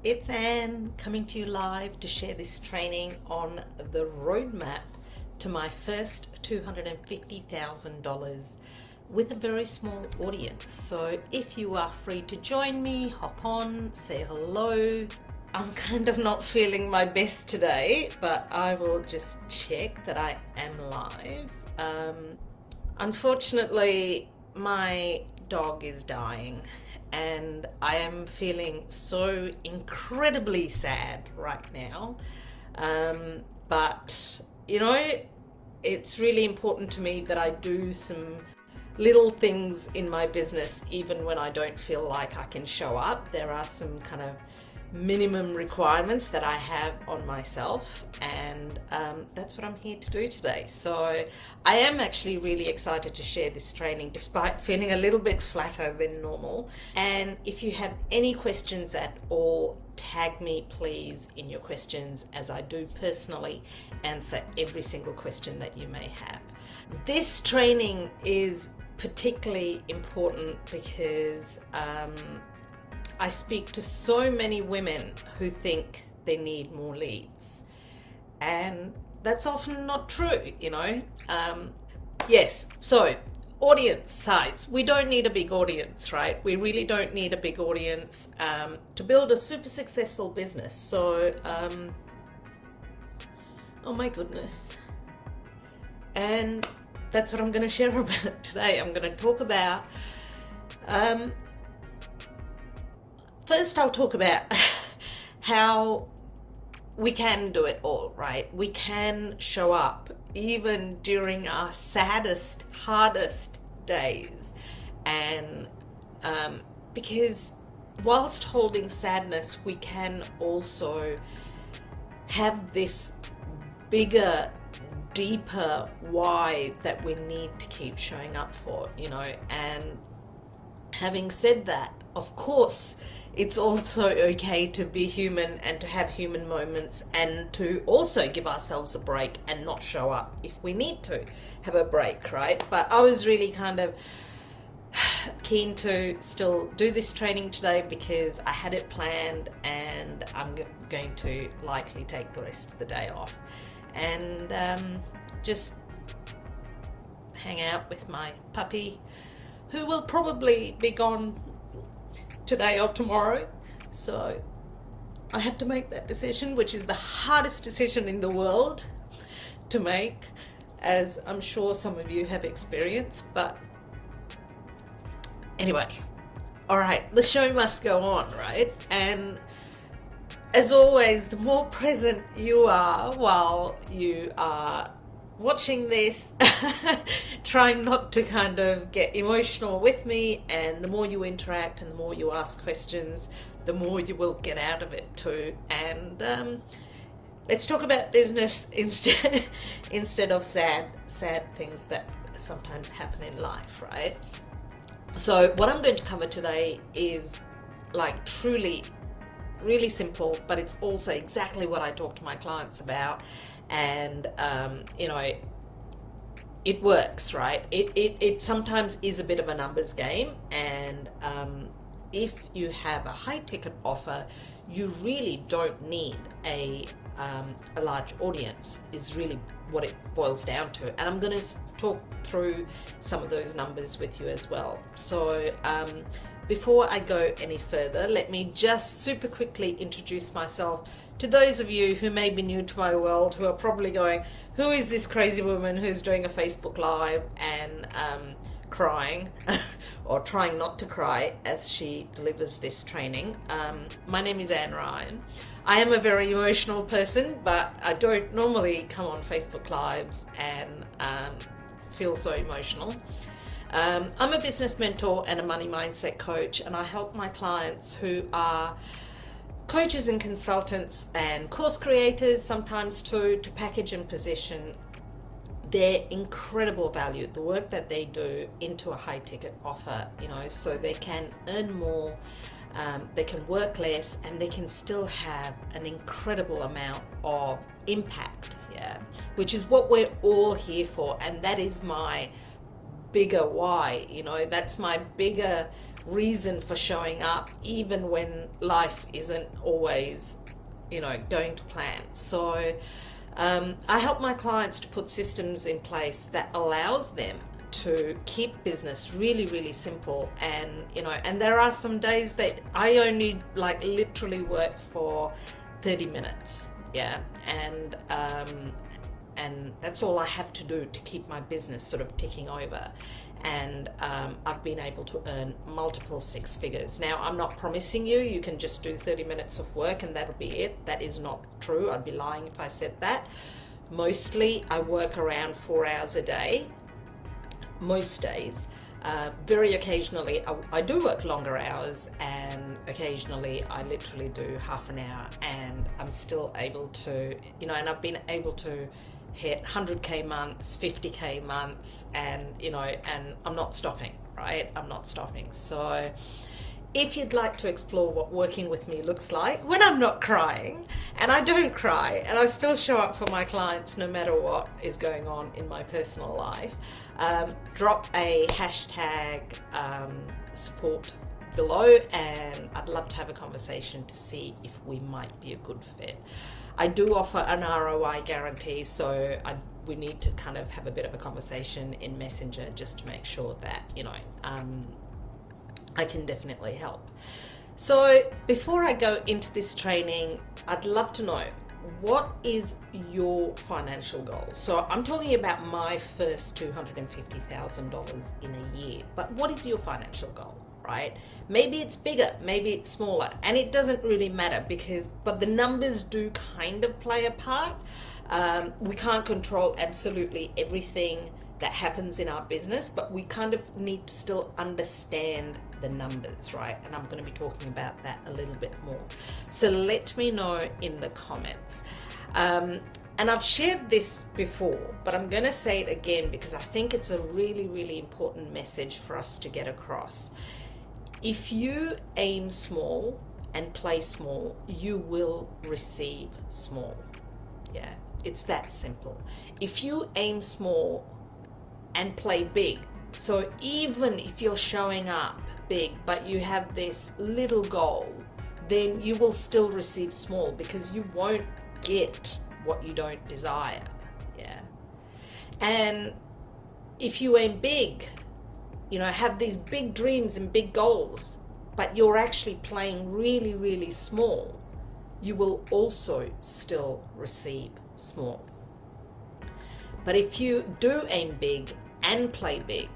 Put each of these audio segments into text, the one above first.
it's Anne coming to you live to share this training on the roadmap to my first $250,000 with a very small audience. So if you are free to join me, hop on, say hello. I'm kind of not feeling my best today, but I will just check that I am live. Unfortunately, my dog is dying and I am feeling so incredibly sad right now. But it's really important to me that I do some little things in my business even when I don't feel like I can show up. There are some kind of minimum requirements that I have on myself, and that's what I'm here to do today. So I am actually really excited to share this training despite feeling a little bit flatter than normal. And if you have any questions at all, tag me please in your questions, as I do personally answer every single question that you may have. This training is particularly important because I speak to so many women who think they need more leads, and that's often not true, Yes, so audience size. We don't need a big audience, right? We really don't need a big audience to build a super successful business. So, oh my goodness. And that's what I'm going to share about today. I'm going to talk about first, I'll talk about how we can do it all, right? We can show up even during our saddest, hardest days. And because whilst holding sadness, we can also have this bigger, deeper why that we need to keep showing up for, And having said that, of course, it's also okay to be human and to have human moments, and to also give ourselves a break and not show up if we need to have a break, right? But I was really kind of keen to still do this training today because I had it planned, and I'm going to likely take the rest of the day off and just hang out with my puppy, who will probably be gone today or tomorrow. So I have to make that decision, which is the hardest decision in the world to make, as I'm sure some of you have experienced. But anyway, all right, the show must go on, right? And as always, the more present you are while you are watching this, trying not to kind of get emotional with me, and the more you interact and the more you ask questions, the more you will get out of it too. And let's talk about business instead of sad things that sometimes happen in life, right? So what I'm going to cover today is like truly really simple, but it's also exactly what I talk to my clients about. And it works, right? It sometimes is a bit of a numbers game, and if you have a high ticket offer, you really don't need a large audience, is really what it boils down to. And I'm going to talk through some of those numbers with you as well. So before I go any further, let me just super quickly introduce myself to those of you who may be new to my world, who are probably going, who is this crazy woman who's doing a Facebook Live and crying or trying not to cry as she delivers this training. My name is Anne Ryan. I am a very emotional person, but I don't normally come on Facebook Lives and feel so emotional. I'm a business mentor and a money mindset coach, and I help my clients who are coaches and consultants and course creators sometimes too, to package and position their incredible value, the work that they do, into a high ticket offer, so they can earn more, they can work less, and they can still have an incredible amount of impact, which is what we're all here for. And that is my bigger why, that's my bigger reason for showing up, even when life isn't always, going to plan. So I help my clients to put systems in place that allows them to keep business really, really simple. And there are some days that I only literally work for 30 minutes. Yeah. And that's all I have to do to keep my business sort of ticking over. And I've been able to earn multiple six figures. Now, I'm not promising you can just do 30 minutes of work and that'll be it. That is not true. I'd be lying if I said that. Mostly I work around 4 hours a day, most days. Very occasionally I do work longer hours, and occasionally I literally do half an hour, and I'm still able to, and I've been able to hit 100k months, 50k months, and and I'm not stopping, right? I'm not stopping. So if you'd like to explore what working with me looks like when I'm not crying, and I don't cry, and I still show up for my clients no matter what is going on in my personal life, drop a hashtag support below, and I'd love to have a conversation to see if we might be a good fit. I do offer an ROI guarantee, so we need to kind of have a bit of a conversation in Messenger just to make sure that, I can definitely help. So before I go into this training, I'd love to know, what is your financial goal? So I'm talking about my first $250,000 in a year, but what is your financial goal? Right? Maybe it's bigger, maybe it's smaller, and it doesn't really matter but the numbers do kind of play a part. We can't control absolutely everything that happens in our business, but we kind of need to still understand the numbers, right? And I'm going to be talking about that a little bit more. So let me know in the comments. And I've shared this before, but I'm going to say it again because I think it's a really, really important message for us to get across. If you aim small and play small, you will receive small. Yeah, it's that simple. If you aim small and play big, so even if you're showing up big, but you have this little goal, then you will still receive small because you won't get what you don't desire. Yeah. And if you aim big, have these big dreams and big goals, but you're actually playing really, really small, you will also still receive small. But if you do aim big and play big,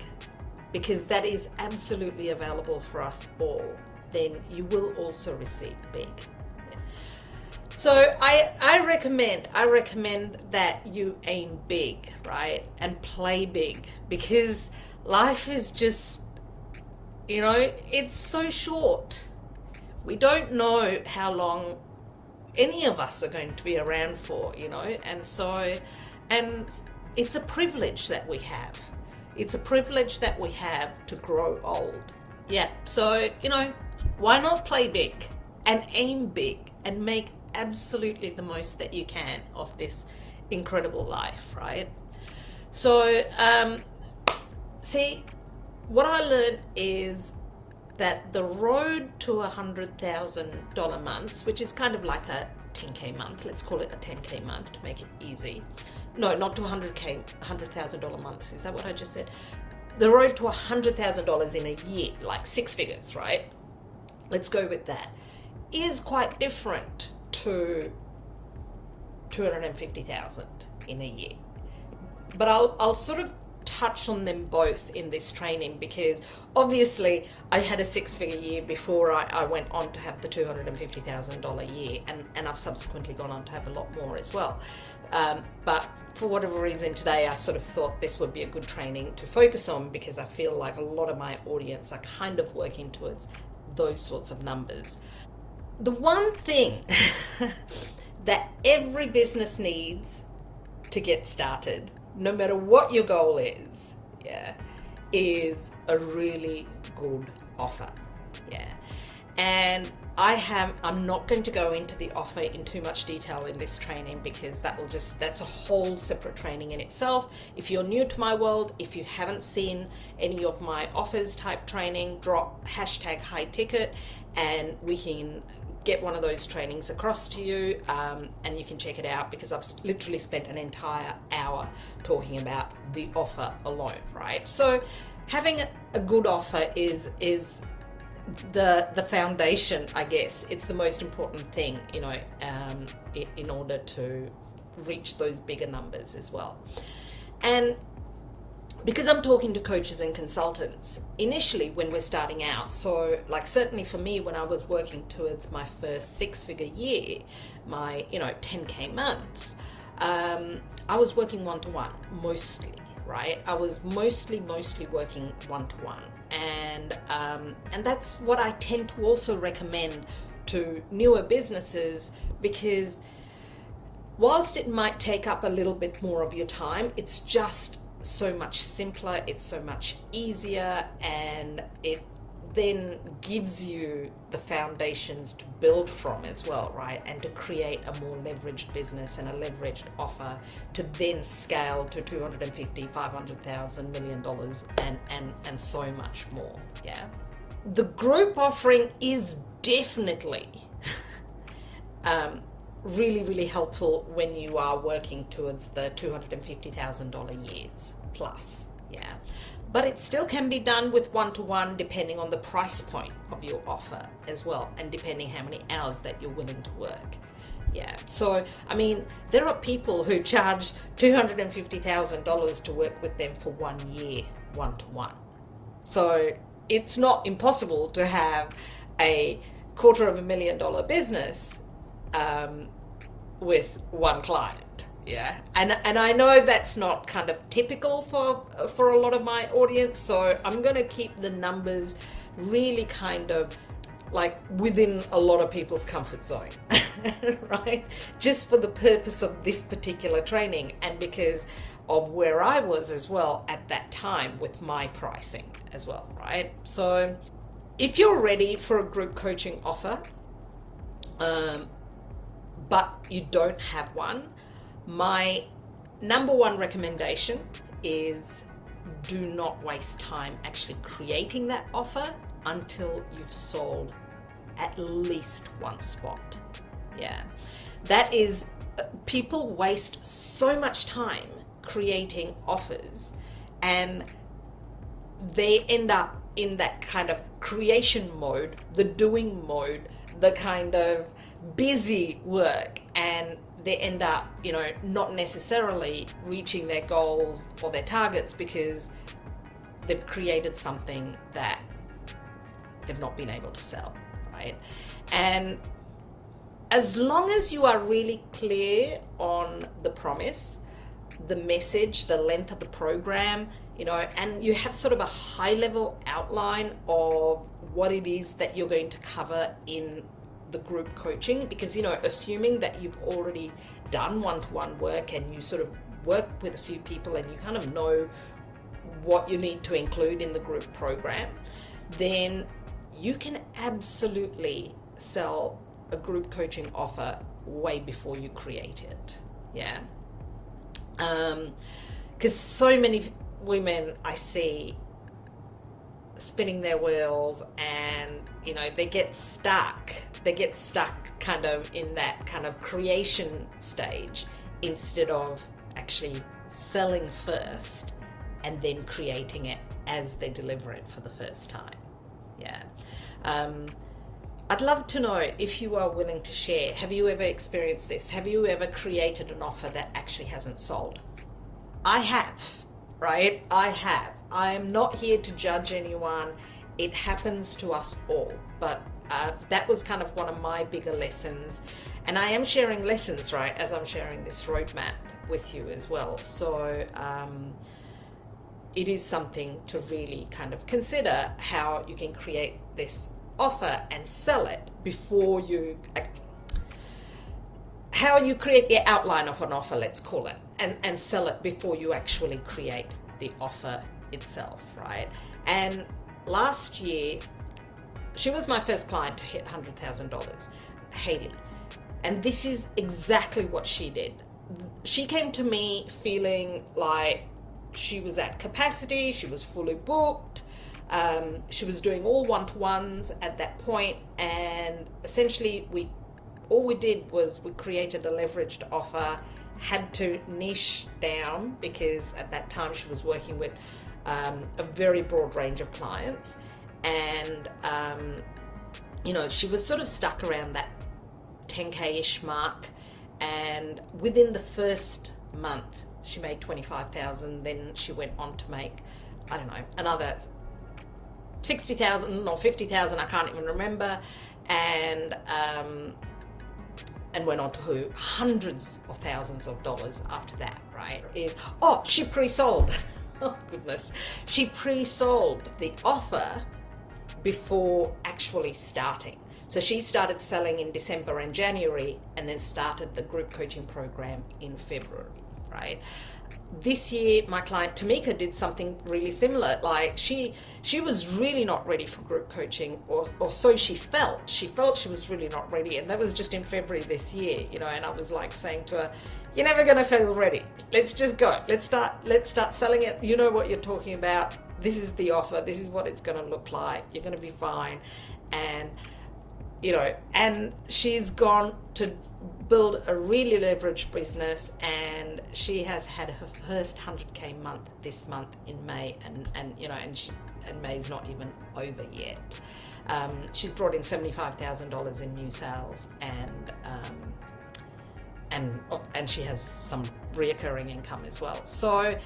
because that is absolutely available for us all, then you will also receive big. So I recommend that you aim big, right? And play big, because life is just, it's so short. We don't know how long any of us are going to be around for, and it's a privilege that we have. It's a privilege that we have to grow old. Yeah, so, why not play big and aim big and make absolutely the most that you can of this incredible life, right? So, see, what I learned is that the road to $100,000 months, which is kind of like a 10K month, let's call it a 10K month to make it easy. No, not to $100,000 months. Is that what I just said? The road to $100,000 in a year, like six figures, right? Let's go with that. Is quite different to 250,000 in a year. But I'll sort of touch on them both in this training, because obviously I had a six-figure year before I went on to have the $250,000 year, and I've subsequently gone on to have a lot more as well. But for whatever reason today I sort of thought this would be a good training to focus on, because I feel like a lot of my audience are kind of working towards those sorts of numbers. The one thing that every business needs to get started, no matter what your goal is, is a really good offer. Yeah. And I'm not going to go into the offer in too much detail in this training, because that's a whole separate training in itself. If you're new to my world, if you haven't seen any of my offers type training, drop #high ticket and we can get one of those trainings across to you, and you can check it out, because I've literally spent an entire hour talking about the offer alone, right? So having a good offer is the foundation, I guess. It's the most important thing, in order to reach those bigger numbers as well. And because I'm talking to coaches and consultants initially when we're starting out, so like certainly for me, when I was working towards my first 6-figure year, my 10K months, I was working one-to-one mostly, right? I was mostly working one-to-one, and that's what I tend to also recommend to newer businesses, because whilst it might take up a little bit more of your time, it's just so much simpler, it's so much easier, and it then gives you the foundations to build from as well, right? And to create a more leveraged business and a leveraged offer to then scale to $250,000, $500,000, $1 million, and so much more. Yeah. The group offering is definitely really helpful when you are working towards the $250,000 years plus. Yeah. But it still can be done with one-to-one, depending on the price point of your offer as well, and depending how many hours that you're willing to work. Yeah. So, I mean, there are people who charge $250,000 to work with them for 1 year, one-to-one. So it's not impossible to have a $250,000 business with one client. Yeah, and I know that's not kind of typical for a lot of my audience, so I'm going to keep the numbers really kind of like within a lot of people's comfort zone, right? Just for the purpose of this particular training, and because of where I was as well at that time with my pricing as well, right? So if you're ready for a group coaching offer, but you don't have one, my number one recommendation is do not waste time actually creating that offer until you've sold at least one spot. Yeah, that is, people waste so much time creating offers, and they end up in that kind of creation mode, the doing mode, the kind of busy work, and they end up, not necessarily reaching their goals or their targets because they've created something that they've not been able to sell, right? And as long as you are really clear on the promise, the message, the length of the program, and you have sort of a high level outline of what it is that you're going to cover in the group coaching, because assuming that you've already done one-to-one work and you sort of work with a few people and you kind of know what you need to include in the group program, then you can absolutely sell a group coaching offer way before you create it. Yeah, because so many women I see spinning their wheels, and they get stuck kind of in that kind of creation stage, instead of actually selling first and then creating it as they deliver it for the first time. Yeah. I'd love to know if you are willing to share. Have you ever experienced this? Have you ever created an offer that actually hasn't sold? I have, right? I have. I'm not here to judge anyone. It happens to us all. But that was kind of one of my bigger lessons. And I am sharing lessons, right, as I'm sharing this roadmap with you as well. So it is something to really kind of consider, how you can create this offer and sell it before you, how you create the outline of an offer, let's call it, and sell it before you actually create the offer itself, right? And last year, she was my first client to hit $100,000, Haley. And this is exactly what she did. She came to me feeling like she was at capacity, she was fully booked, she was doing all one-to-ones at that point, and essentially all we did was we created a leveraged offer, had to niche down because at that time she was working with a very broad range of clients, and she was sort of stuck around that 10K-ish mark, and within the first month she made 25,000. Then she went on to make, I don't know, another 60,000 or 50,000, I can't even remember, and went on to hundreds of thousands of dollars after that, right? She pre-sold. Oh goodness. She pre-sold the offer before actually starting. So she started selling in December and January, and then started the group coaching program in February, right? This year, my client Tamika did something really similar. Like she was really not ready for group coaching, or so she felt. She felt she was really not ready, and that was just in February this year, and I was like saying to her, you're never going to feel ready. Let's just go. Let's start selling it. You know what you're talking about. This is the offer. This is what it's going to look like. You're going to be fine. And and she's gone to build a really leveraged business, and she has had her first 100K month this month in May, and May's not even over yet. She's brought in $75,000 in new sales, and she has some reoccurring income as well. So,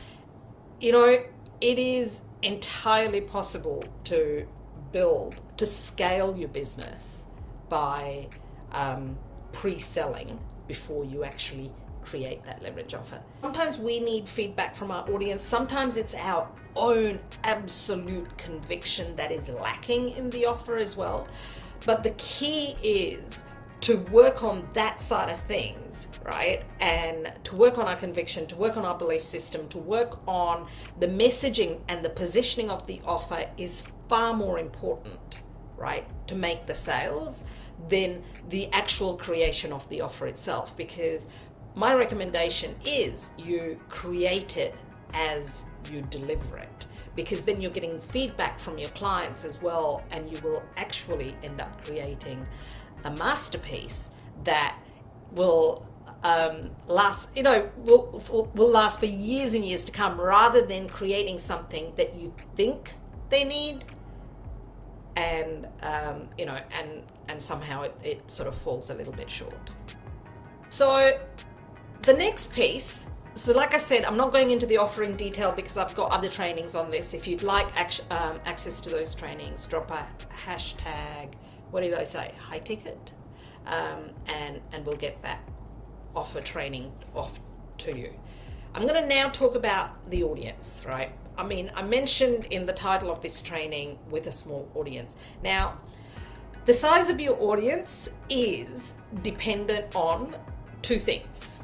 it is entirely possible to scale your business by pre-selling before you actually create that leverage offer. Sometimes we need feedback from our audience. Sometimes it's our own absolute conviction that is lacking in the offer as well. But the key is to work on that side of things, right? And to work on our conviction, to work on our belief system, to work on the messaging and the positioning of the offer is far more important, right, to make the sales than the actual creation of the offer itself. Because my recommendation is you create it as you deliver it, because then you're getting feedback from your clients as well, and you will actually end up creating a masterpiece that will last, will last for years and years to come, rather than creating something that you think they need, and somehow it sort of falls a little bit short. So the next piece, so like I said, I'm not going into the offer in detail because I've got other trainings on this. If you'd like access to those trainings, drop a hashtag, what did I say, high ticket, and we'll get that offer training off to you. I'm going to now talk about the audience, right? I mean, I mentioned in the title of this training, with a small audience. Now, the size of your audience is dependent on two things: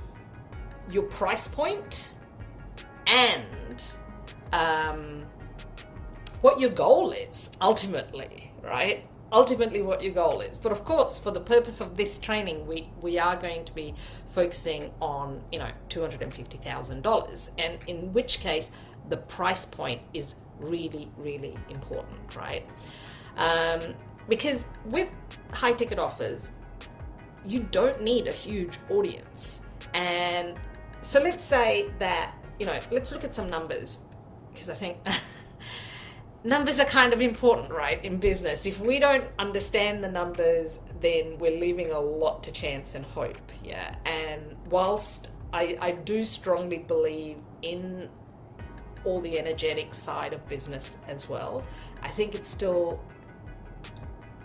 your price point and what your goal is ultimately, right? Ultimately what your goal is. But of course, for the purpose of this training, we are going to be focusing on, $250,000, and in which case the price point is really, really important, right? Because with high ticket offers, you don't need a huge audience. And so let's say that, let's look at some numbers, because I think numbers are kind of important, right, in business. If we don't understand the numbers, then we're leaving a lot to chance and hope, yeah? And whilst I do strongly believe in all the energetic side of business as well, I think it's still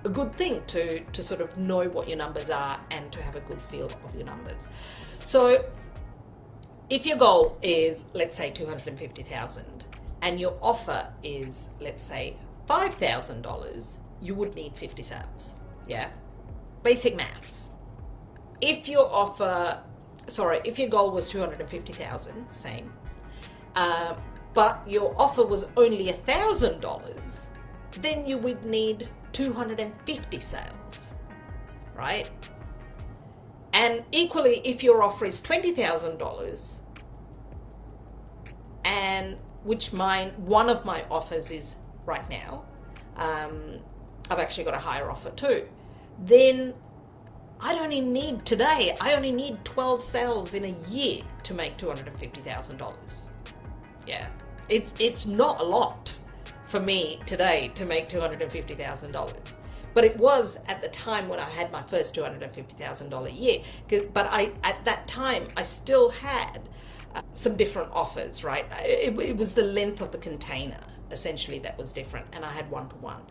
a good thing to sort of know what your numbers are and to have a good feel of your numbers. So if your goal is, let's say, $250,000, and your offer is, let's say, $5,000, you would need 50 sales, yeah? Basic maths. If your goal was 250,000, same, but your offer was only $1,000, then you would need 250 sales, right? And equally, if your offer is $20,000, and which one of my offers is right now, I've actually got a higher offer too, then I only need 12 sales in a year to make $250,000. Yeah, it's not a lot for me today to make $250,000. But it was at the time when I had my first $250,000 year. But at that time, I still had some different offers, right? It was the length of the container, essentially, that was different. And I had one-to-one.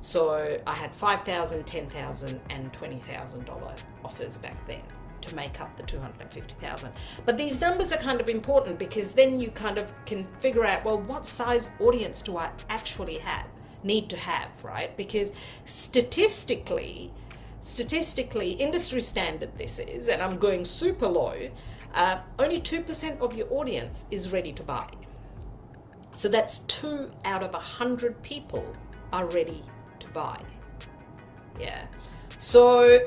So I had $5,000, $10,000, and $20,000 offers back then to make up the 250,000. But these numbers are kind of important because then you kind of can figure out, well, what size audience do I actually need to have, right? Because statistically, industry standard this is, and I'm going super low, only 2% of your audience is ready to buy. So that's 2 out of 100 people are ready to buy. Yeah. So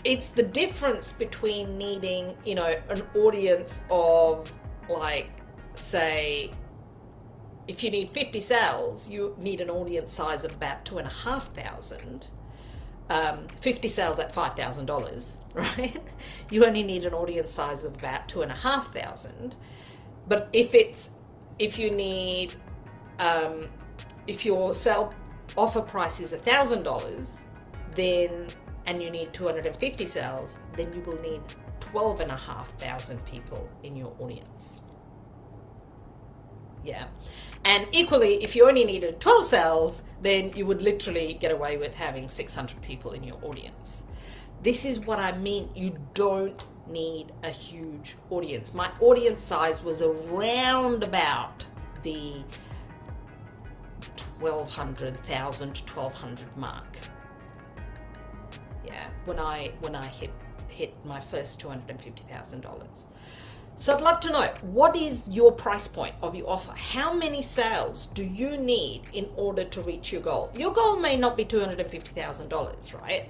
it's the difference between needing, an audience of, like, say, if you need 50 sales, you need an audience size of about 2,500. 50 sales at $5,000, right? You only need an audience size of about 2,500. But if your offer price is $1,000, then, and you need 250 sales, then you will need 12,500 people in your audience. Yeah. And equally, if you only needed 12 sales, then you would literally get away with having 600 people in your audience. This is what I mean. You don't need a huge audience. My audience size was around about the 1,200 mark. Yeah, when I hit my first $250,000. So I'd love to know, what is your price point of your offer? How many sales do you need in order to reach your goal? Your goal may not be $250,000, right?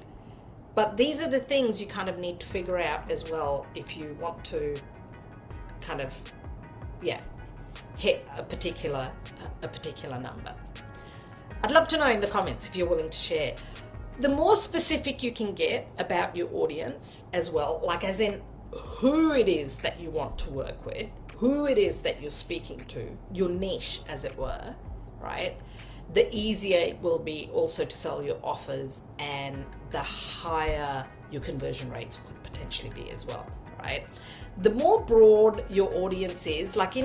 But these are the things you kind of need to figure out as well if you want to kind of, hit a particular number. I'd love to know in the comments if you're willing to share. The more specific you can get about your audience as well, like as in who it is that you want to work with, who it is that you're speaking to, your niche as it were, right? The easier it will be also to sell your offers, and the higher your conversion rates could potentially be as well, right? The more broad your audience is, like, I'm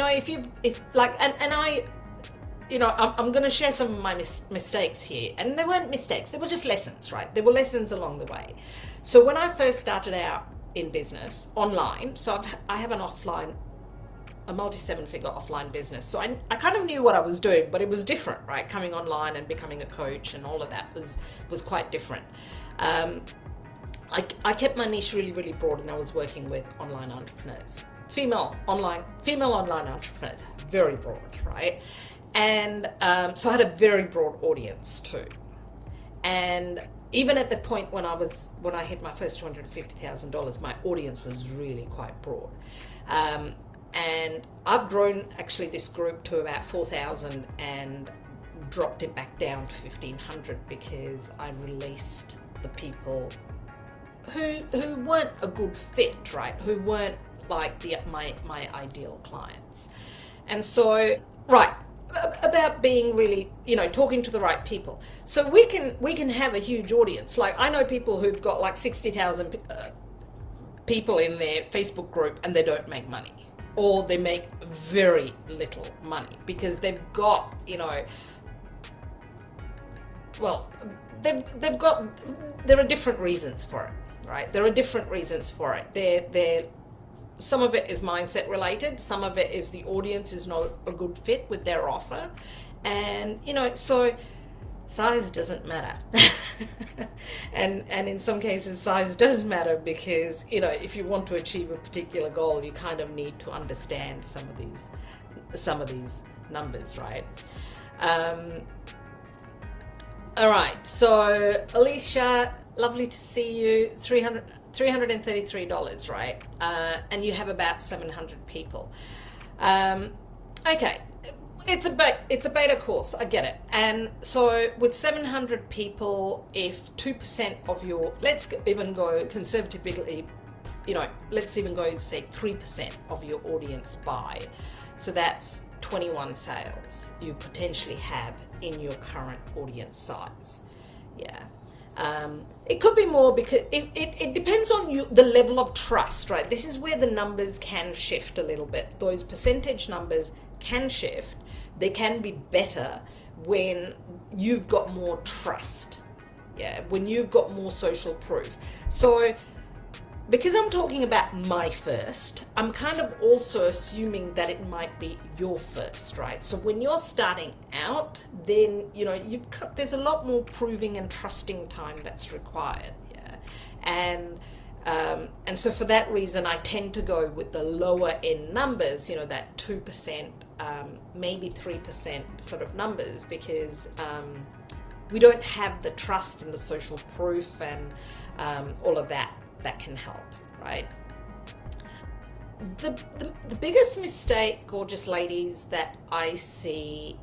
going to share some of my mistakes here, and they weren't mistakes, they were just lessons, right? There were lessons along the way. So when I first started out in business online, so I have a multi-7-figure offline business, so I kind of knew what I was doing, but it was different, right? Coming online and becoming a coach and all of that was quite different. I kept my niche really, really broad, and I was working with online entrepreneurs, female online entrepreneurs, very broad, right? And so I had a very broad audience too. And even at the point when I hit my first $250,000, my audience was really quite broad. And I've grown actually this group to about 4,000 and dropped it back down to 1,500 because I released the people who weren't a good fit, right? Who weren't like my ideal clients. And so, right, about being really, talking to the right people. So we can have a huge audience. Like, I know people who've got like 60,000 people in their Facebook group and they don't make money, or they make very little money because they've got, there are different reasons for it, right? There are different reasons for it. Some of it is mindset related. Some of it is the audience is not a good fit with their offer. And, so size doesn't matter. and in some cases, size does matter because, if you want to achieve a particular goal, you kind of need to understand some of these numbers, right? All right, so Alicia, lovely to see you. $333, right? And you have about 700 people. Um, okay, it's a beta course. I get it. And so with 700 people, if 2% of your, let's even go conservatively, let's even go say 3% of your audience buy. So that's 21 sales you potentially have in your current audience size. Yeah. It could be more because it depends on you, the level of trust, right? This is where the numbers can shift a little bit. Those percentage numbers can shift. They can be better when you've got more trust. Yeah, when you've got more social proof. So because I'm talking about my first, I'm kind of also assuming that it might be your first, right? So when you're starting out, then there's a lot more proving and trusting time that's required, yeah. And so for that reason, I tend to go with the lower end numbers, that 2%, maybe 3% sort of numbers, because we don't have the trust and the social proof and all of that can help, right? The biggest mistake, gorgeous ladies, that I see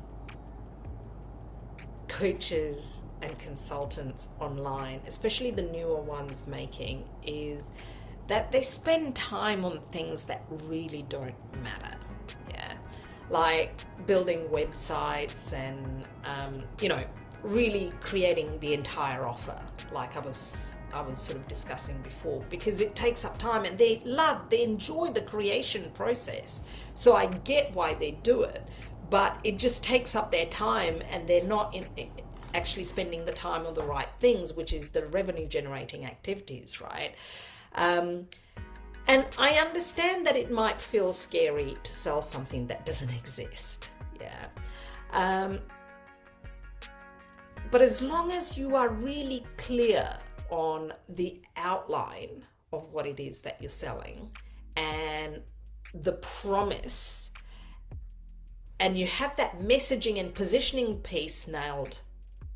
coaches and consultants online, especially the newer ones, making is that they spend time on things that really don't matter. Yeah, like building websites and really creating the entire offer, like I was sort of discussing before, because it takes up time and they enjoy the creation process. So I get why they do it, but it just takes up their time and they're not actually spending the time on the right things, which is the revenue generating activities, right? And I understand that it might feel scary to sell something that doesn't exist. Yeah. But as long as you are really clear on the outline of what it is that you're selling and the promise, and you have that messaging and positioning piece nailed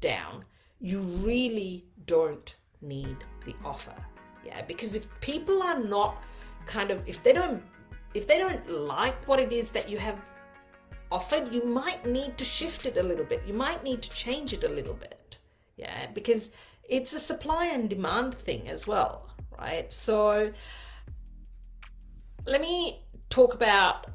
down, you really don't need the offer. Yeah, because if people are not if they don't like what it is that you have offered, you might need to shift it a little bit. You might need to change it a little bit. Yeah, because it's a supply and demand thing as well, right? So let me talk about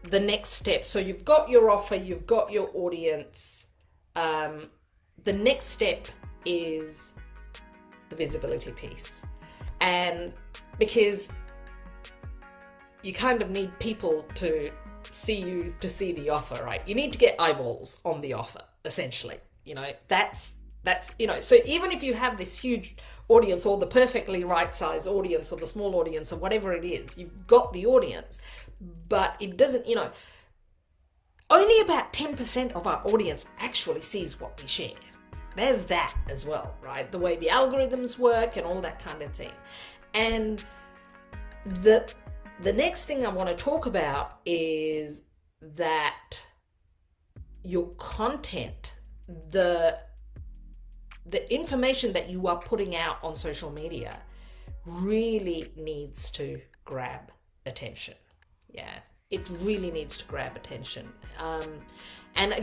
the next step. So you've got your offer, you've got your audience. The next step is the visibility piece. And because you kind of need people to see you, to see the offer, right? You need to get eyeballs on the offer, essentially. That's so even if you have this huge audience or the perfectly right size audience or the small audience or whatever it is, you've got the audience, but it doesn't, only about 10% of our audience actually sees what we share. There's that as well, right? The way the algorithms work and all that kind of thing. And the next thing I want to talk about is that your content, the information that you are putting out on social media really needs to grab attention. Yeah, it really needs to grab attention. And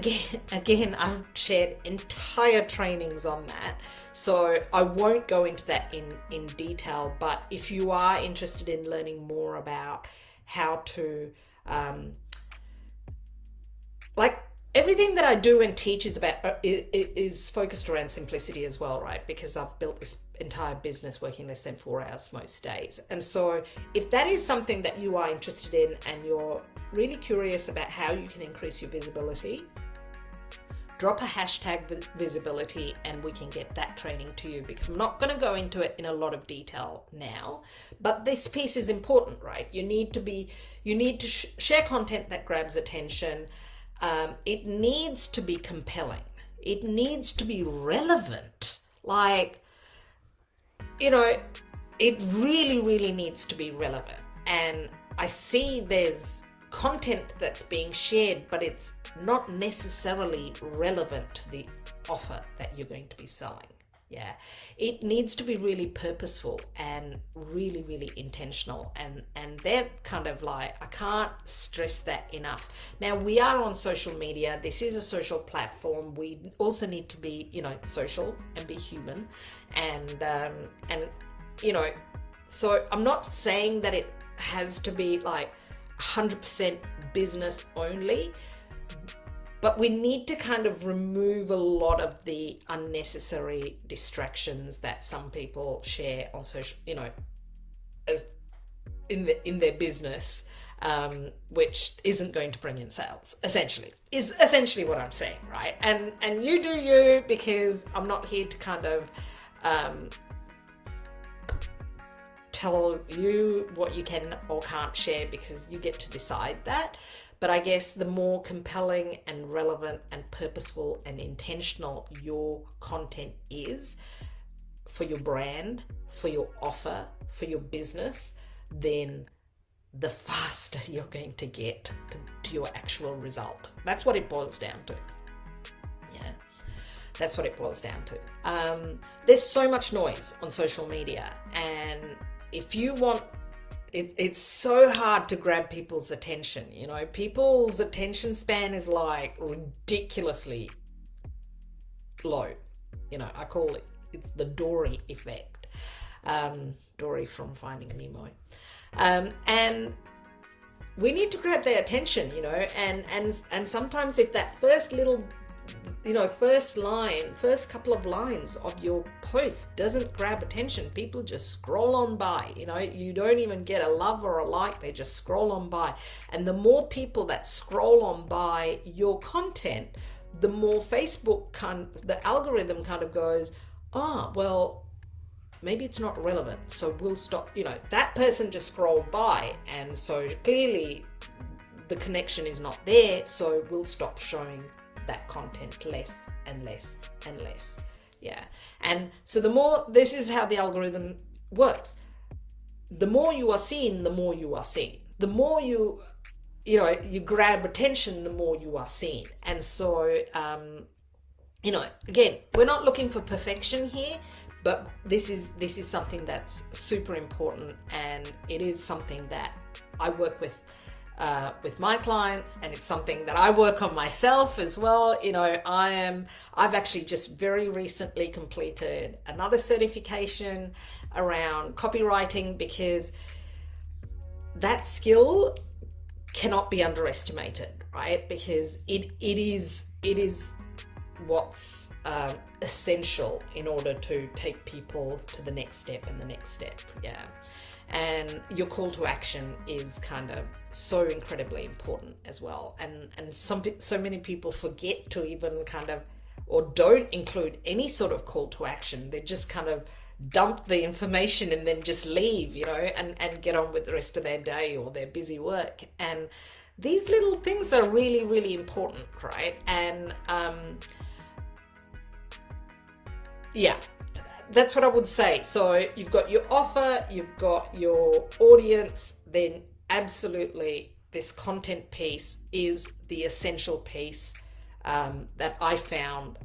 again, I've shared entire trainings on that, so I won't go into that in detail. But if you are interested in learning more about how to, everything that I do and teach is focused around simplicity as well, right? Because I've built this entire business working less than 4 hours most days. And so if that is something that you are interested in and you're really curious about how you can increase your visibility, drop a hashtag visibility and we can get that training to you, because I'm not going to go into it in a lot of detail now, but this piece is important, right? You need to share content that grabs attention. It needs to be compelling. It needs to be relevant. It really, really needs to be relevant. And I see there's content that's being shared, but it's not necessarily relevant to the offer that you're going to be selling. Yeah, it needs to be really purposeful and really, really intentional. And they're kind of like, I can't stress that enough. Now, we are on social media. This is a social platform. We also need to be, social and be human. And so I'm not saying that it has to be like 100% business only, but we need to kind of remove a lot of the unnecessary distractions that some people share on social, in their business, which isn't going to bring in sales. Is essentially what I'm saying, right? And you do you, because I'm not here to kind of tell you what you can or can't share, because you get to decide that. But I guess the more compelling and relevant and purposeful and intentional your content is for your brand, for your offer, for your business, then the faster you're going to get to your actual result. That's what it boils down to. Yeah, that's what it boils down to. There's so much noise on social media, and if you want, it's so hard to grab people's attention. People's attention span is like ridiculously low. I call it's the Dory effect. Dory from Finding Nemo. And we need to grab their attention, and sometimes if that first little, first couple of lines of your post doesn't grab attention, people just scroll on by. You don't even get a love or a like, they just scroll on by. And the more people that scroll on by your content, the more Facebook the algorithm kind of goes, well, maybe it's not relevant, so we'll stop. That person just scrolled by, and so clearly the connection is not there, so we'll stop showing that content less and less and less. Yeah. And so this is how the algorithm works. The more you are seen, the more you are seen. The more you grab attention, the more you are seen. And so, again, we're not looking for perfection here, but this is something that's super important, and it is something that I work with my clients, and it's something that I work on myself as well. I've actually just very recently completed another certification around copywriting, because that skill cannot be underestimated, right? Because it is what's essential in order to take people to the next step and the next step. Yeah. And your call to action is kind of so incredibly important as well. And so many people forget to even kind of, or don't include any sort of call to action. They just kind of dump the information and then just leave, and get on with the rest of their day or their busy work. And these little things are really, really important, right? And that's what I would say. So you've got your offer, you've got your audience, then absolutely this content piece is the essential piece that I found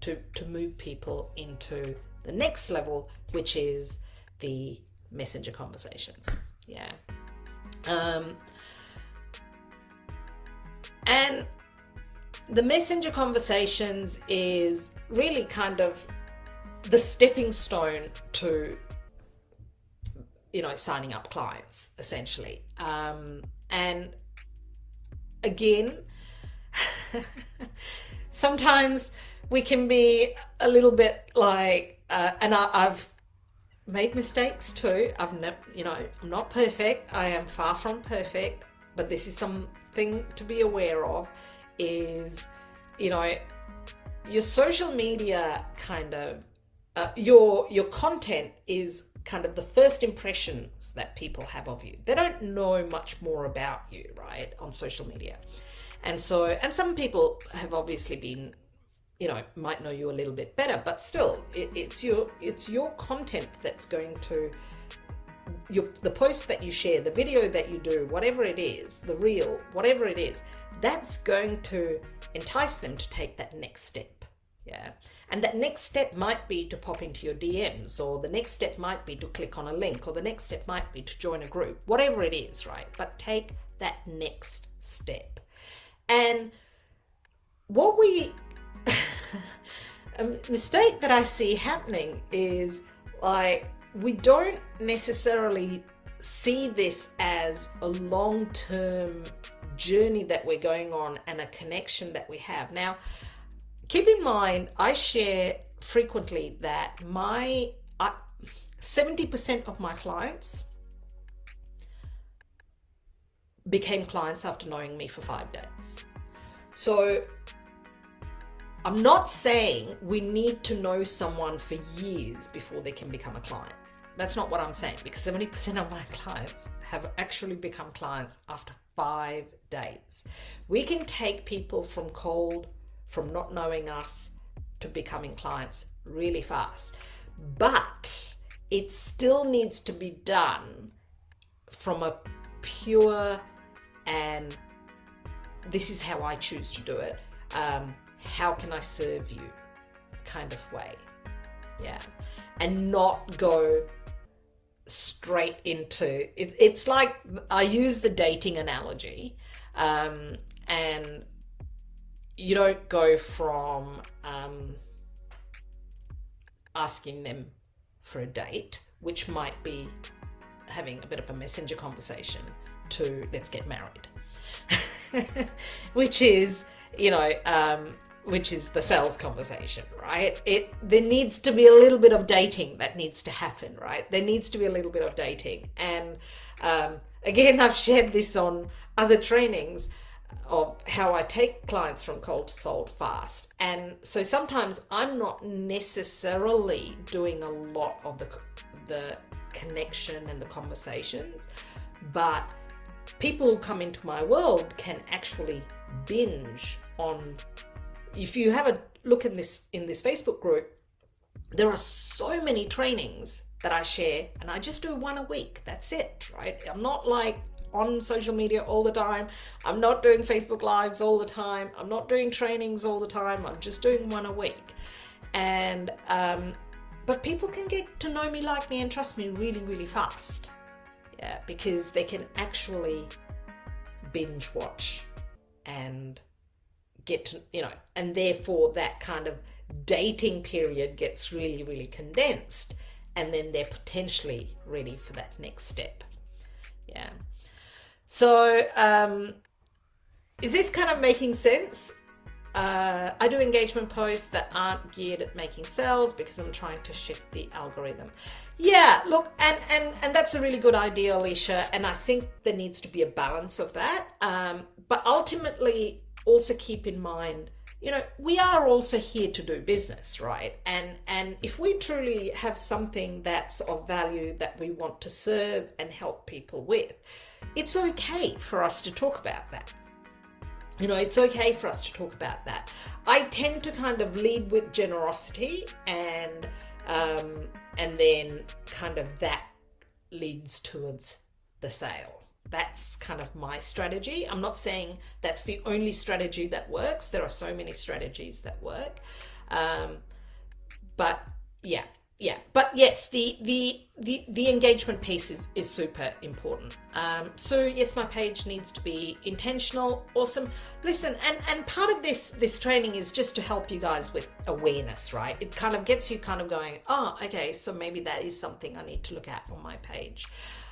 to move people into the next level, which is the messenger conversations. Yeah. And the messenger conversations is really kind of the stepping stone to, signing up clients, essentially. And again, sometimes we can be a little bit like, and I've made mistakes too. I'm not perfect. I am far from perfect, but this is something to be aware of, is, your social media kind of, your content is kind of the first impressions that people have of you. They don't know much more about you, right, on social media. And some people have obviously been, might know you a little bit better, but still, it's your content that's going to, the post that you share, the video that you do, whatever it is, the reel, whatever it is, that's going to entice them to take that next step. Yeah. And that next step might be to pop into your DMs, or the next step might be to click on a link, or the next step might be to join a group, whatever it is, right? But take that next step. And what a mistake that I see happening is, like, we don't necessarily see this as a long-term journey that we're going on and a connection that we have. Now, keep in mind, I share frequently that 70% of my clients became clients after knowing me for 5 days. So I'm not saying we need to know someone for years before they can become a client. That's not what I'm saying, because 70% of my clients have actually become clients after 5 days. We can take people from not knowing us to becoming clients really fast. But it still needs to be done from a pure, and this is how I choose to do it, how can I serve you kind of way. Yeah. And not go straight into it. It's like, I use the dating analogy, and you don't go from asking them for a date, which might be having a bit of a messenger conversation, to let's get married. which is the sales conversation, right? There needs to be a little bit of dating that needs to happen, right? There needs to be a little bit of dating. And again, I've shared this on other trainings of how I take clients from cold to sold fast. And so sometimes I'm not necessarily doing a lot of the connection and the conversations, but people who come into my world can actually binge on. If you have a look in this Facebook group, there are so many trainings that I share, and I just do one a week. That's it, right? I'm not like on social media all the time. I'm not doing Facebook Lives all the time. I'm not doing trainings all the time. I'm just doing one a week. And but people can get to know me, like me, and trust me really, really fast. Yeah, because they can actually binge watch and get to, and therefore that kind of dating period gets really, really condensed, and then they're potentially ready for that next step. Yeah. So is this kind of making sense? I do engagement posts that aren't geared at making sales because I'm trying to shift the algorithm. Yeah, look, and that's a really good idea, Alicia, and I think there needs to be a balance of that. But ultimately, also keep in mind, we are also here to do business, right? And if we truly have something that's of value that we want to serve and help people with, it's okay for us to talk about that. It's okay for us to talk about that. I tend to kind of lead with generosity, and then kind of that leads towards the sale. That's kind of my strategy. I'm not saying that's the only strategy that works. There are so many strategies that work. But yeah. But yes, the engagement piece is super important. So yes, my page needs to be intentional. Awesome. Listen, and part of this training is just to help you guys with awareness, right? It kind of gets you kind of going, oh, okay, so maybe that is something I need to look at on my page.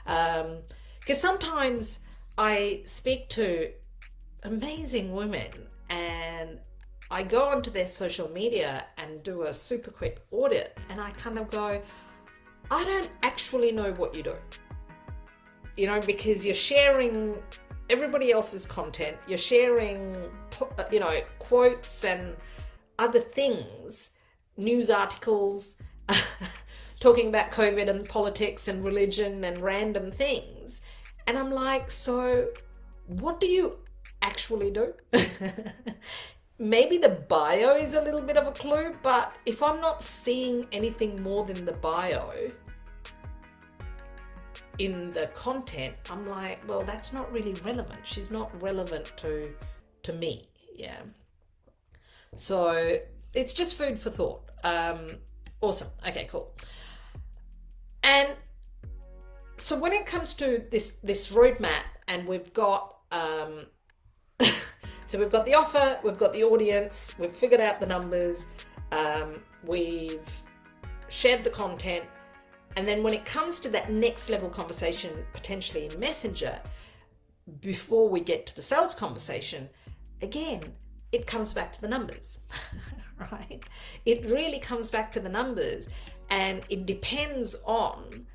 Because sometimes I speak to amazing women and I go onto their social media and do a super quick audit, and I kind of go, I don't actually know what you do. Because you're sharing everybody else's content, you're sharing, quotes and other things, news articles, talking about COVID and politics and religion and random things. And I'm like, so what do you actually do? Maybe the bio is a little bit of a clue, but if I'm not seeing anything more than the bio in the content, I'm like, well, that's not really relevant. She's not relevant to me. Yeah. So it's just food for thought. Awesome. Okay, cool. And so when it comes to this roadmap, and we've got so we've got the offer, we've got the audience, we've figured out the numbers, we've shared the content, and then when it comes to that next level conversation, potentially in Messenger, before we get to the sales conversation, again, it comes back to the numbers, right? It really comes back to the numbers, and it depends on,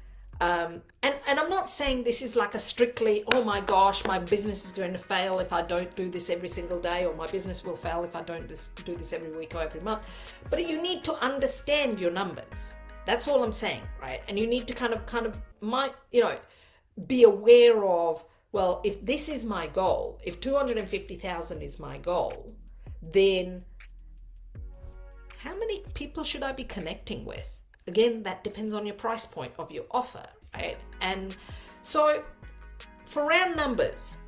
and I'm not saying this is like a strictly, oh my gosh, my business is going to fail if I don't do this every single day, or my business will fail if I don't do this every week or every month. But you need to understand your numbers. That's all I'm saying, right? And you need to kind of be aware of, well, if this is my goal, if 250,000 is my goal, then how many people should I be connecting with? Again, that depends on your price point of your offer, right? And so for round numbers,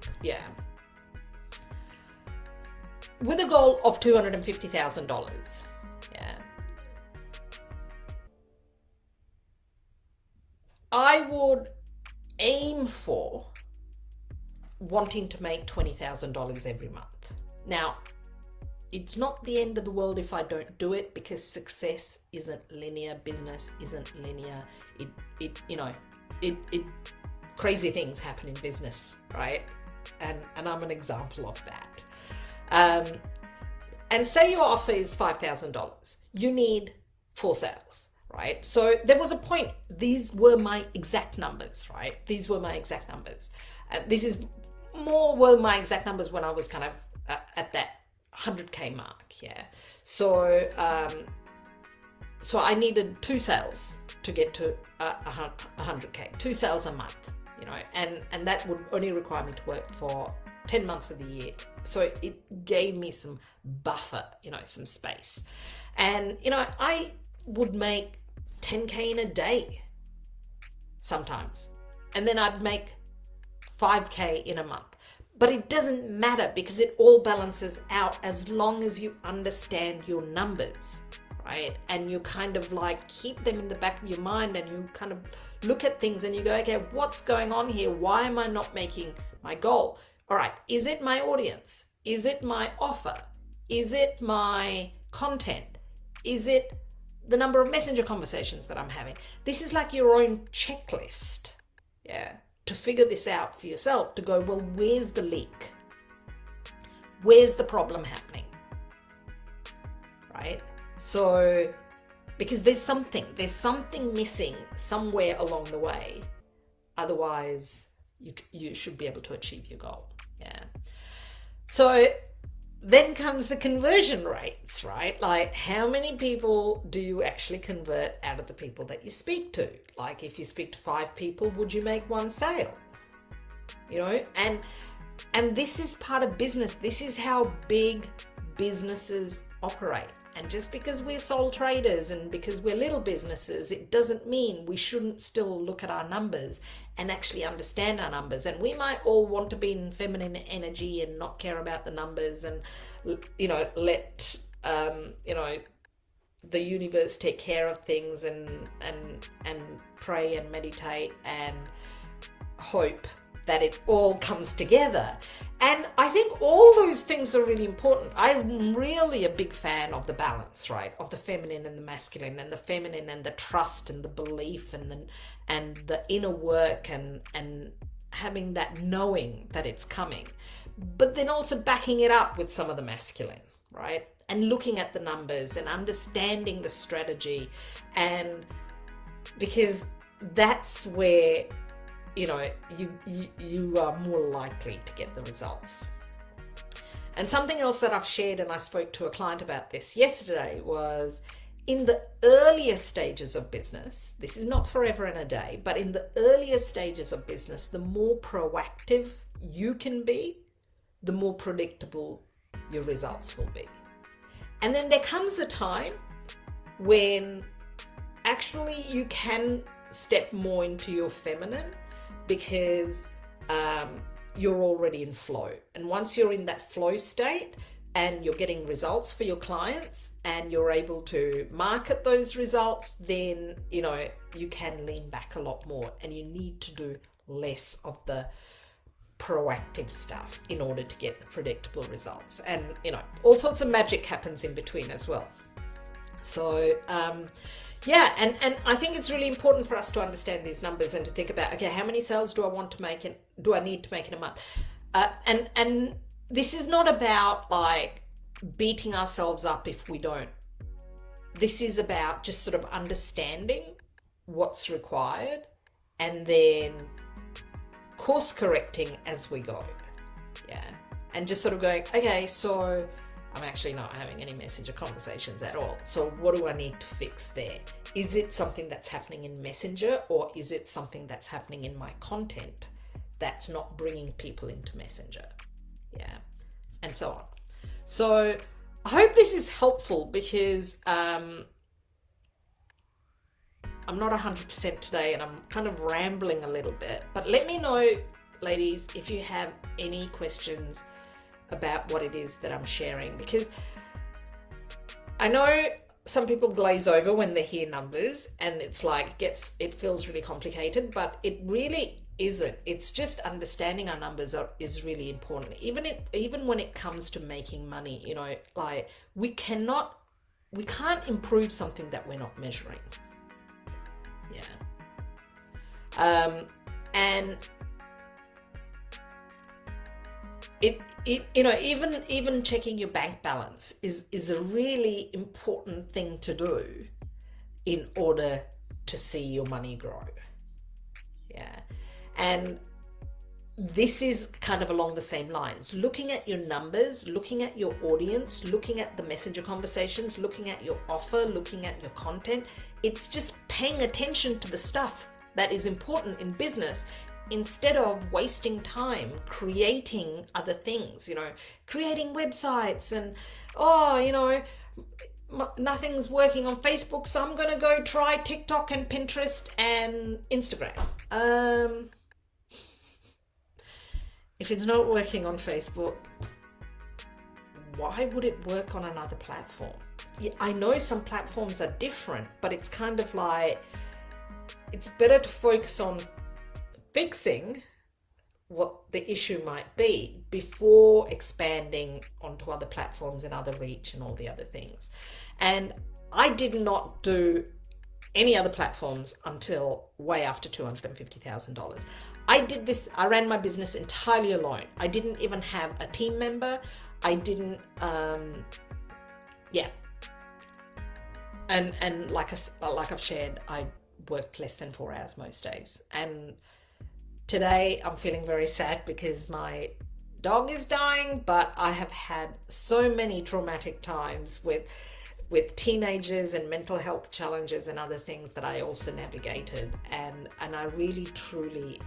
with a goal of $250,000, I would aim for wanting to make $20,000 every month. Now, it's not the end of the world if I don't do it, because success isn't linear, business isn't linear. It crazy things happen in business, right? And I'm an example of that. And say your offer is $5,000, you need 4 sales, right? So there was a point, these were my exact numbers, right? These were my exact numbers. Were my exact numbers when I was kind of at that 100K mark, So I needed 2 sales to get to 100K, 2 sales a month, and that would only require me to work for 10 months of the year. So it gave me some buffer, some space. And, I would make 10K in a day sometimes, and then I'd make 5K in a month. But it doesn't matter, because it all balances out as long as you understand your numbers, right? And you kind of like keep them in the back of your mind, and you kind of look at things and you go, okay, what's going on here? Why am I not making my goal? All right, is it my audience? Is it my offer? Is it my content? Is it the number of messenger conversations that I'm having? This is like your own checklist, to figure this out for yourself, to go, well, where's the leak? Where's the problem happening? Right? So, because there's something missing somewhere along the way. Otherwise, you should be able to achieve your goal. So then comes the conversion rates, right? Like, how many people do you actually convert out of the people that you speak to? Like, if you speak to 5 people, would you make 1 sale? And this is part of business. This is how big businesses operate. And just because we're sole traders and because we're little businesses, it doesn't mean we shouldn't still look at our numbers and actually understand our numbers. And we might all want to be in feminine energy and not care about the numbers, and let the universe take care of things, and pray and meditate and hope that it all comes together. And I think all those things are really important. I'm really a big fan of the balance, right? Of the feminine and the masculine, and the feminine and the trust and the belief and the inner work, and having that knowing that it's coming. But then also backing it up with some of the masculine, right? And looking at the numbers and understanding the strategy, and because that's where you are more likely to get the results. And something else that I've shared, and I spoke to a client about this yesterday, was in the earlier stages of business, this is not forever and a day, but in the earlier stages of business, the more proactive you can be, the more predictable your results will be. And then there comes a time when actually you can step more into your feminine, because you're already in flow. And once you're in that flow state, and you're getting results for your clients and you're able to market those results, then, you know, you can lean back a lot more and you need to do less of the proactive stuff in order to get the predictable results. And, you know, all sorts of magic happens in between as well. So, yeah, and I think it's really important for us to understand these numbers and to think about, okay, how many sales do I want to make and do I need to make in a month? And this is not about like beating ourselves up if we don't. This is about just sort of understanding what's required and then course correcting as we go. Yeah. And just sort of going, okay, so I'm actually not having any Messenger conversations at all. So what do I need to fix there? Is it something that's happening in Messenger, or is it something that's happening in my content that's not bringing people into Messenger? Yeah. And so on. So I hope this is helpful because I'm not 100% today and I'm kind of rambling a little bit, but let me know, ladies, if you have any questions about what it is that I'm sharing, because I know some people glaze over when they hear numbers and it's like it feels really complicated, but it really isn't. It's just understanding our numbers is really important. Even when it comes to making money, you know, like we can't improve something that we're not measuring. Yeah. And it you know, even checking your bank balance is a really important thing to do in order to see your money grow. Yeah. And this is kind of along the same lines. Looking at your numbers, looking at your audience, looking at the Messenger conversations, looking at your offer, looking at your content. It's just paying attention to the stuff that is important in business instead of wasting time creating other things, you know, creating websites and, oh, you know, nothing's working on Facebook, so I'm going to go try TikTok and Pinterest and Instagram. If it's not working on Facebook, why would it work on another platform? I know some platforms are different, but it's kind of like, it's better to focus on fixing what the issue might be before expanding onto other platforms and other reach and all the other things. And I did not do any other platforms until way after $250,000. I ran my business entirely alone. I didn't even have a team member. I didn't, yeah. And like I've shared, I worked less than 4 hours most days. And today I'm feeling very sad because my dog is dying, but I have had so many traumatic times with teenagers and mental health challenges and other things that I also navigated. And I really, truly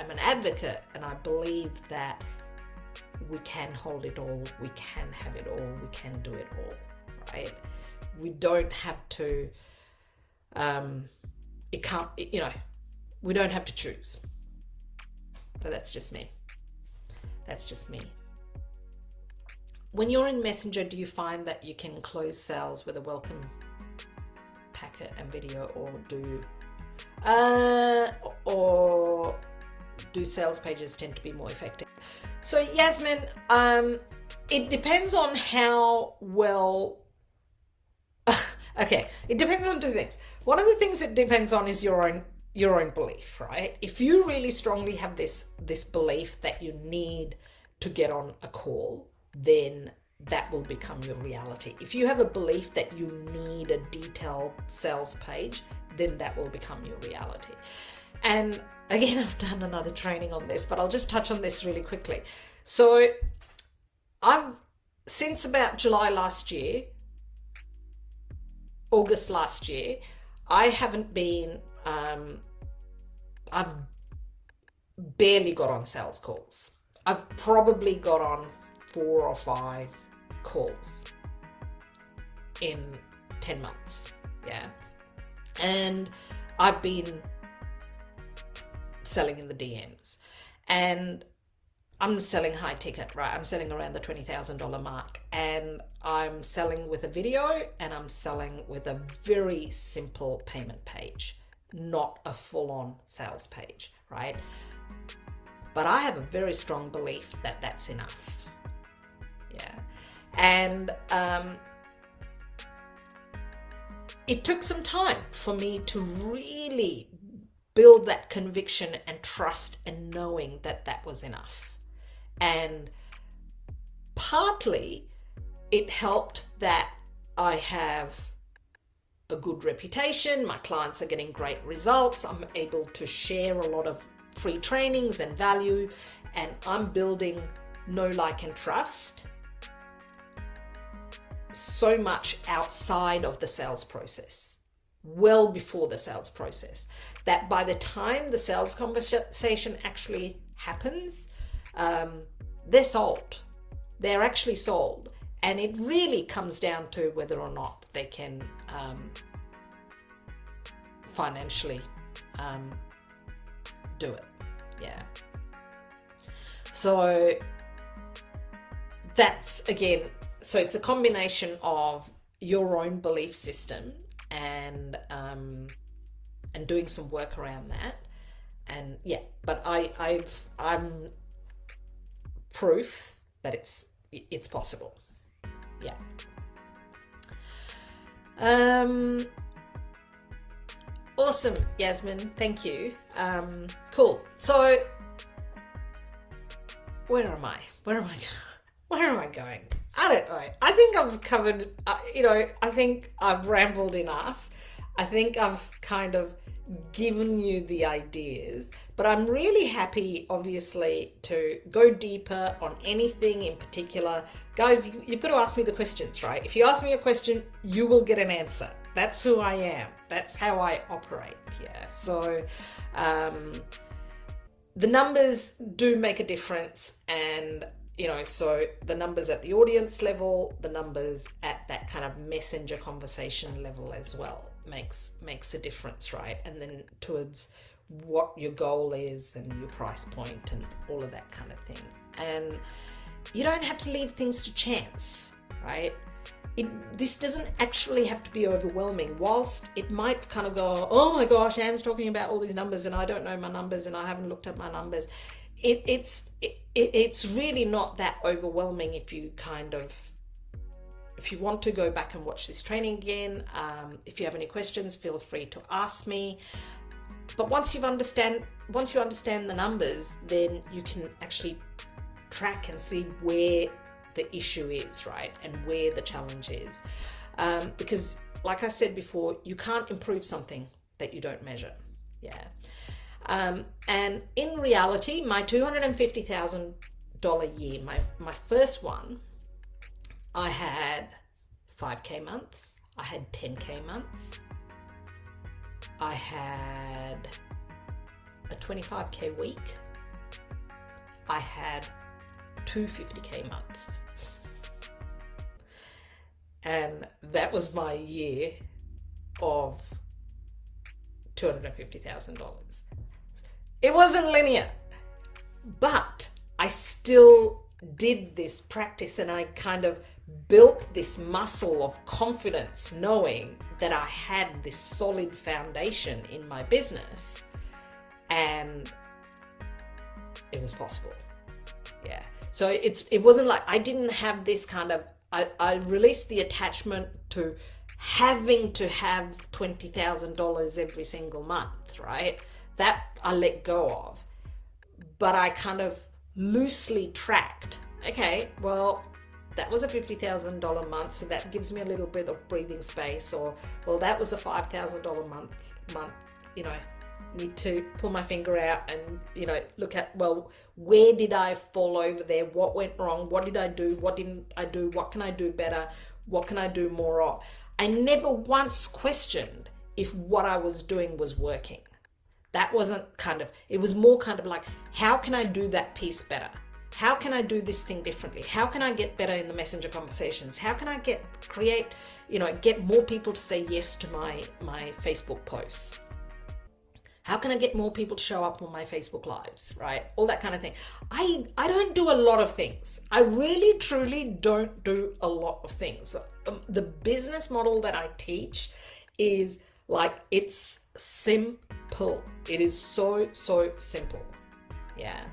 am an advocate, and I believe that we can hold it all, we can have it all, we can do it all, right? We don't have to, we don't have to choose. But that's just me. That's just me. When you're in Messenger, do you find that you can close sales with a welcome packet and video, or do sales pages tend to be more effective? So Yasmin, it depends on how well, okay, it depends on two things. One of the things it depends on is your own belief, right? If you really strongly have this belief that you need to get on a call, then that will become your reality. If you have a belief that you need a detailed sales page, then that will become your reality. And again, I've done another training on this, but I'll just touch on this really quickly. So since about July last year, August last year, I haven't been, I've barely got on sales calls. I've probably got on 4 or 5 calls in 10 months. Yeah. And I've been selling in the DMs. And I'm selling high ticket, right? I'm selling around the $20,000 mark, and I'm selling with a video, and I'm selling with a very simple payment page, not a full-on sales page, right? But I have a very strong belief that that's enough. Yeah. And it took some time for me to really build that conviction and trust and knowing that that was enough. And partly it helped that I have a good reputation, my clients are getting great results, I'm able to share a lot of free trainings and value, and I'm building know, like, and trust so much outside of the sales process, well before the sales process, that by the time the sales conversation actually happens, they're sold. They're actually sold. And it really comes down to whether or not they can financially do it. Yeah. So that's, again, so it's a combination of your own belief system and doing some work around that. And yeah, but I'm proof that it's possible. Yeah. Awesome, Yasmin. Thank you. Cool. So where am I going? I don't know. I think I've covered, I think I've rambled enough. I think I've kind of given you the ideas, but I'm really happy, obviously, to go deeper on anything in particular. Guys, you've got to ask me the questions, right? If you ask me a question, you will get an answer. That's who I am. That's how I operate. Yeah. So, the numbers do make a difference, and so the numbers at the audience level, the numbers at that kind of messenger conversation level as well makes a difference, right? And then towards what your goal is and your price point and all of that kind of thing. And you don't have to leave things to chance, right? This doesn't actually have to be overwhelming. Whilst it might kind of go, oh my gosh, Anne's talking about all these numbers and I don't know my numbers and I haven't looked at my numbers. It's really not that overwhelming if you want to go back and watch this training again. If you have any questions, feel free to ask me. But once you understand the numbers, then you can actually track and see where the issue is, right? And where the challenge is. Because like I said before, you can't improve something that you don't measure. Yeah. And in reality, my $250,000 year, my first one, I had 5K months, I had 10K months, I had a 25K week, I had 250K months. And that was my year of $250,000. It wasn't linear, but I still did this practice and I kind of built this muscle of confidence, knowing that I had this solid foundation in my business and it was possible. Yeah. So it wasn't like I didn't have this kind of, I released the attachment to having to have $20,000 every single month, right? That I let go of, but I kind of loosely tracked, okay, well, that was a $50,000 month, so that gives me a little bit of breathing space, or, well, that was a $5,000 month, need to pull my finger out and, look at, well, where did I fall over there? What went wrong? What did I do? What didn't I do? What can I do better? What can I do more of? I never once questioned if what I was doing was working. That wasn't it was more kind of like, how can I do that piece better? How can I do this thing differently? How can I get better in the messenger conversations? How can I get more people to say yes to my Facebook posts? How can I get more people to show up on my Facebook lives, right? All that kind of thing. I don't do a lot of things. I really, truly don't do a lot of things. The business model that I teach is like, it's simple. It is so, so simple. Yeah.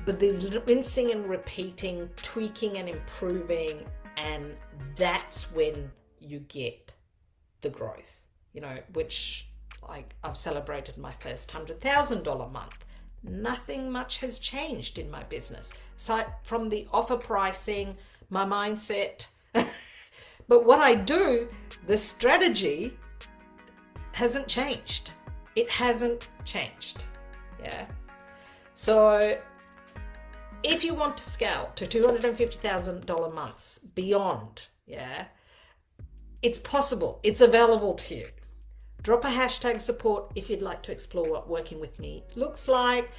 But there's rinsing and repeating, tweaking and improving, and that's when you get the growth. You know, which, like, I've celebrated my first $100,000 month. Nothing much has changed in my business. So from the offer pricing, my mindset, but what I do, the strategy hasn't changed. It hasn't changed. Yeah. So if you want to scale to $250,000 months beyond, yeah, it's possible. It's available to you. Drop a hashtag support if you'd like to explore what working with me looks like.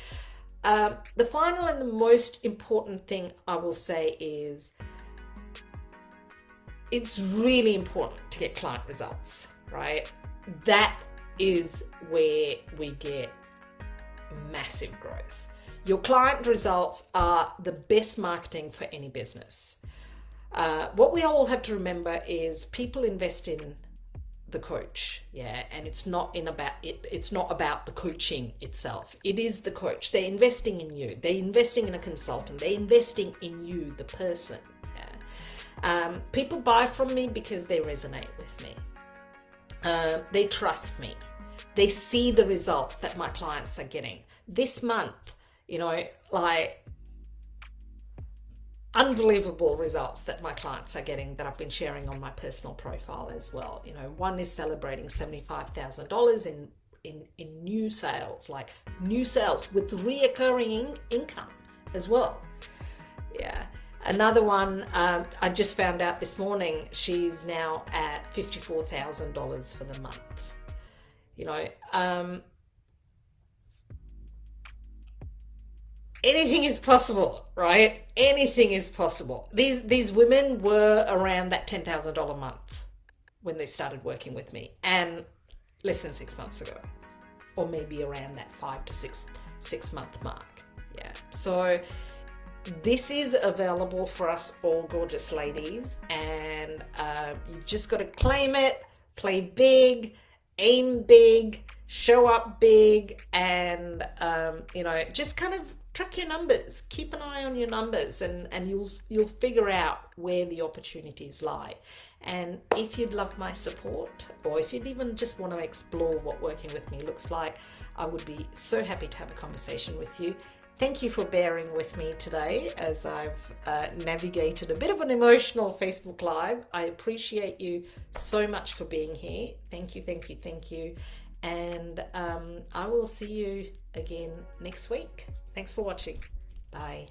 The final and the most important thing I will say is it's really important to get client results, right? That is where we get massive growth. Your client results are the best marketing for any business. What we all have to remember is people invest in the coach, yeah, and it's not about the coaching itself. It is the coach. They're investing in you. They're investing in a consultant. They're investing in you, the person. Yeah. People buy from me because they resonate with me. They trust me. They see the results that my clients are getting. This month, you know, like, unbelievable results that my clients are getting that I've been sharing on my personal profile as well. You know, one is celebrating $75,000 in new sales, like new sales with reoccurring income as well. Yeah. Another one, I just found out this morning, she's now at $54,000 for the month. You know, anything is possible, right? Anything is possible. These women were around that $10,000 a month when they started working with me, and less than 6 months ago, or maybe around that 5 to 6 month mark. Yeah. So this is available for us all gorgeous ladies, and you've just got to claim it, play big, aim big, show up big, and you know, just kind of track your numbers, keep an eye on your numbers, and you'll figure out where the opportunities lie. And if you'd love my support, or if you'd even just want to explore what working with me looks like, I would be so happy to have a conversation with you. Thank you for bearing with me today as I've navigated a bit of an emotional Facebook Live. I appreciate you so much for being here. Thank you, thank you, thank you. And I will see you again next week. Thanks for watching. Bye.